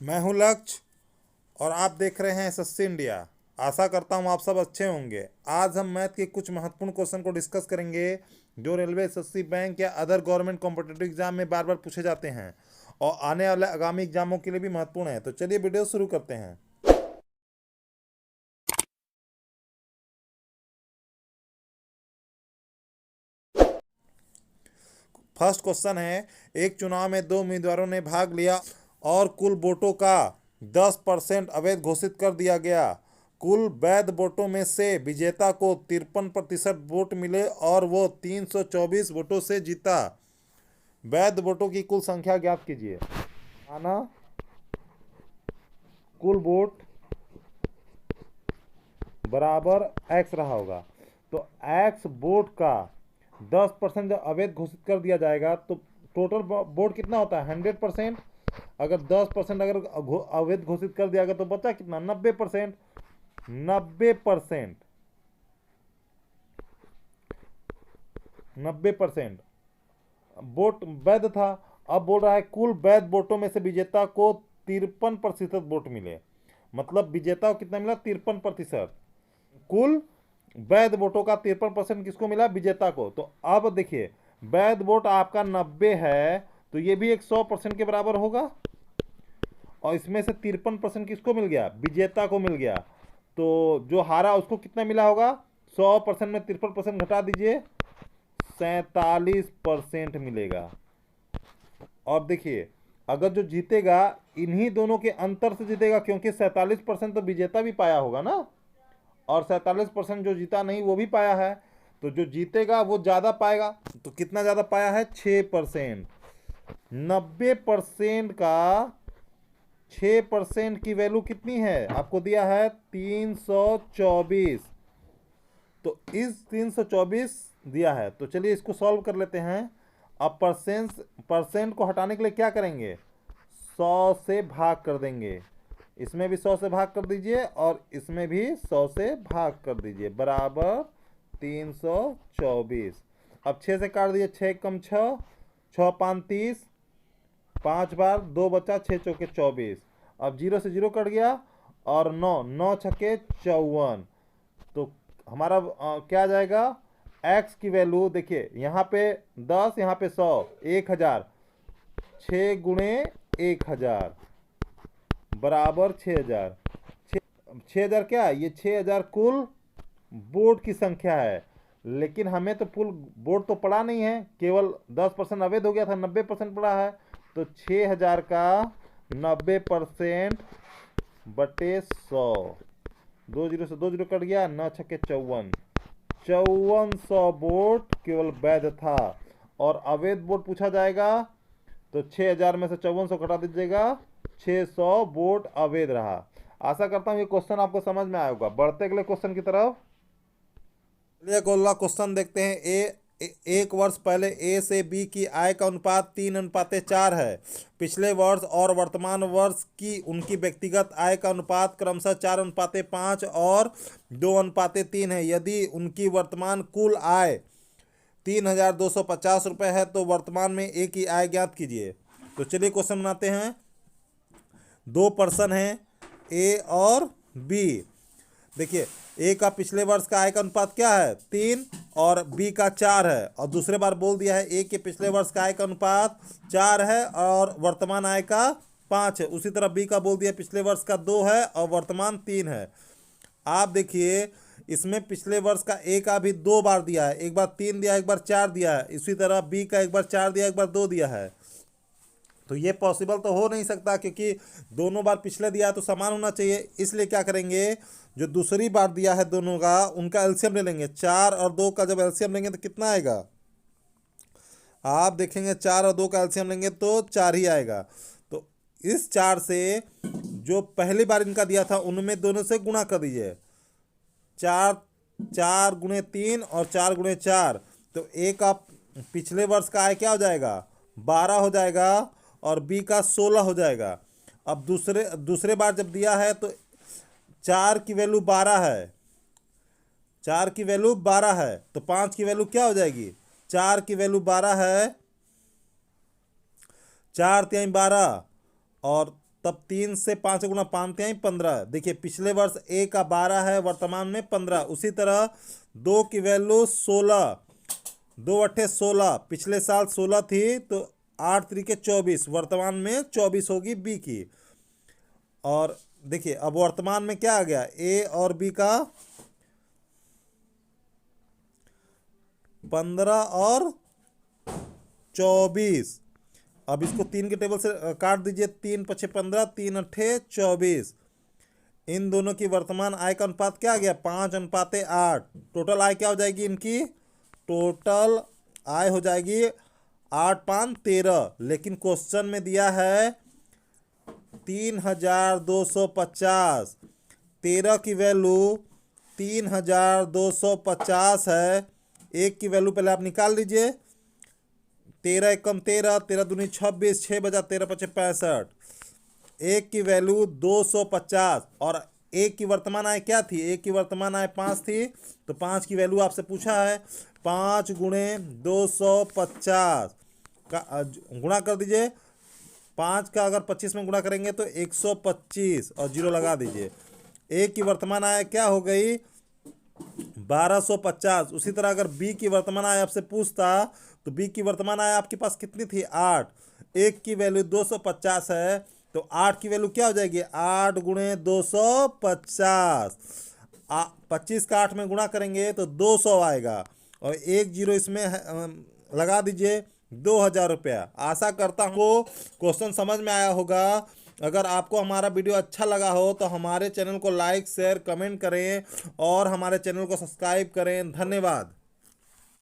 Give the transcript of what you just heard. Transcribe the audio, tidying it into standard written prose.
मैं हूं लक्ष्य और आप देख रहे हैं एसएससी इंडिया। आशा करता हूं आप सब अच्छे होंगे। आज हम मैथ के कुछ महत्वपूर्ण क्वेश्चन को डिस्कस करेंगे जो रेलवे, एसएससी, बैंक या अदर गवर्नमेंट कॉम्पिटिटिव एग्जाम में बार बार पूछे जाते हैं और आने वाले आगामी एग्जामों के लिए भी महत्वपूर्ण है। तो चलिए वीडियो शुरू करते हैं। फर्स्ट क्वेश्चन है, एक चुनाव में दो उम्मीदवारों ने भाग लिया और कुल वोटों का 10% अवैध घोषित कर दिया गया। कुल वैध वोटों में से विजेता को 53% वोट मिले और वो 324 वोटों से जीता। वैध वोटों की कुल संख्या ज्ञात कीजिए। माना कुल वोट बराबर एक्स रहा होगा, तो एक्स वोट का 10% जब अवैध घोषित कर दिया जाएगा तो टोटल वोट कितना होता है 100%। अगर 10% अगर अवैध घोषित कर दिया गया तो बचा कितना 90%। 90% वोट वैध था। अब बोल रहा है कुल वैध वोटों में से विजेता को 53% वोट मिले। मतलब विजेता को कितना मिला 53%। कुल वैध वोटों का 53% किसको मिला विजेता को। तो अब देखिए वैध वोट आपका 90 है तो ये भी एक 100% के बराबर होगा और इसमें से 53% किसको मिल गया विजेता को मिल गया। तो जो हारा उसको कितना मिला होगा 100% में 53% घटा दीजिए 47% मिलेगा। और देखिए अगर जो जीतेगा इन्हीं दोनों के अंतर से जीतेगा क्योंकि 47% तो विजेता भी पाया होगा ना और 47% जो जीता नहीं वो भी पाया है। तो जो जीतेगा वो ज़्यादा पाएगा। तो कितना ज़्यादा पाया है 6%। 90% का 6% की वैल्यू कितनी है आपको दिया है 324। तो इस 324 दिया है तो चलिए इसको सॉल्व कर लेते हैं। अब परसेंट को हटाने के लिए क्या करेंगे 100 से भाग कर देंगे। इसमें भी 100 से भाग कर दीजिए और इसमें भी 100 से भाग कर दीजिए बराबर 324। अब 6 से काट दीजिए 6 कम 6, 6 5 30, 5 बार 2 बचा 6 चौके 24। अब 0 से 0 कट गया और 9 9 छक्के 54। तो हमारा क्या आ जाएगा x की वैल्यू देखिए यहाँ पे 10 यहाँ पे 100 1000। 6 गुणे 1000 बराबर 6000। 6000 क्या ये 6000 कुल वोट की संख्या है। लेकिन हमें तो फुल वोट तो पड़ा नहीं है, केवल 10% अवैध हो गया था, 90% पड़ा है। तो 6000 का 90% बटे 100। 2 जीरो से 2 जीरो कट गया 9 छक्के 54। 5400 वोट केवल वैध था और अवैध वोट पूछा जाएगा तो 6000 में से 5400 घटा दीजिएगा 600 वोट अवैध रहा। आशा करता हूं ये क्वेश्चन आपको समझ में आया होगा। बढ़ते अगले क्वेश्चन की तरफ। चलिए अगला क्वेश्चन देखते हैं। एक वर्ष पहले ए से बी की आय का अनुपात 3:4 है। पिछले वर्ष और वर्तमान वर्ष की उनकी व्यक्तिगत आय का अनुपात क्रमशः 4:5 और 2:3 है। यदि उनकी वर्तमान कुल आय 3,250 रुपये है तो वर्तमान में ए की आय ज्ञात कीजिए। तो चलिए क्वेश्चन बनाते हैं। दो पर्सन हैं ए और बी। देखिए ए का पिछले वर्ष का आय का अनुपात क्या है 3 और बी का 4 है और दूसरे बार बोल दिया है ए के पिछले वर्ष का आय का अनुपात 4 है और वर्तमान आय का 5 है। उसी तरह बी का बोल दिया पिछले वर्ष का 2 है और वर्तमान 3 है। आप देखिए इसमें पिछले वर्ष का ए का भी 2 बार दिया है, एक बार 3 दिया है एक बार 4 दिया है। इसी तरह बी का एक बार 4 दिया एक बार 2 दिया है। तो ये पॉसिबल तो हो नहीं सकता क्योंकि दोनों बार पिछले दिया है तो समान होना चाहिए। इसलिए क्या करेंगे जो दूसरी बार दिया है दोनों का उनका एलसीएम ले लेंगे। 4 और 2 का जब एलसीएम लेंगे तो कितना आएगा आप देखेंगे 4 और 2 का एलसीएम लेंगे तो 4 ही आएगा। तो इस 4 से जो पहली बार इनका दिया था उनमें दोनों से गुणा कर दीजिए। 4 4 गुणे 3 और 4 गुणे 4। तो ए का पिछले वर्ष का आय क्या हो जाएगा 12 हो जाएगा और बी का 16 हो जाएगा। अब दूसरे बार जब दिया है तो 4 की वैल्यू 12 है, 4 की वैल्यू 12 है तो 5 की वैल्यू क्या हो जाएगी 4 की वैल्यू 12 है, 4 3 12 और तब 3 से 5 का गुणा 5 हैं 15। देखिए पिछले वर्ष ए का 12 है, वर्तमान में 15। उसी तरह 2 की वैल्यू 16, 2 अट्ठे 16, पिछले साल 16 थी तो 8 तरीके 24, वर्तमान में 24 होगी बी की। और देखिए अब वर्तमान में क्या आ गया, ए और बी का 15 और 24। अब इसको 3 के टेबल से काट दीजिए, 3 पछे 15, 3 अट्ठे 24। इन दोनों की वर्तमान आय का अनुपात क्या आ गया, 5:8। टोटल आय क्या हो जाएगी इनकी, टोटल आय हो जाएगी 8×5=13। लेकिन क्वेश्चन में दिया है 3,250। 13 की वैल्यू 3,250 है। एक की वैल्यू पहले आप निकाल लीजिए, 13 एकम 13, 13 दूनी 26, 6 बजा 13 पचे 65। एक की वैल्यू 250 और एक की वर्तमान आय क्या थी, एक की वर्तमान आय 5 थी, तो 5 की वैल्यू आपसे पूछा है। 5 गुणे 250 का गुणा कर दीजिए। 5 का अगर 25 में गुणा करेंगे तो 125 और 0 लगा दीजिए। एक की वर्तमान आय क्या हो गई, 1250। उसी तरह अगर बी की वर्तमान आय आपसे पूछता तो बी की वर्तमान आय आपके पास कितनी थी, 8। एक की वैल्यू 250 है तो 8 की वैल्यू क्या हो जाएगी, 8 गुणे 250। 25 का 8 में गुणा करेंगे तो 200 आएगा और 1 0 इसमें लगा दीजिए, 2,000 रुपया। आशा करता हूँ क्वेश्चन समझ में आया होगा। अगर आपको हमारा वीडियो अच्छा लगा हो तो हमारे चैनल को लाइक शेयर कमेंट करें और हमारे चैनल को सब्सक्राइब करें। धन्यवाद।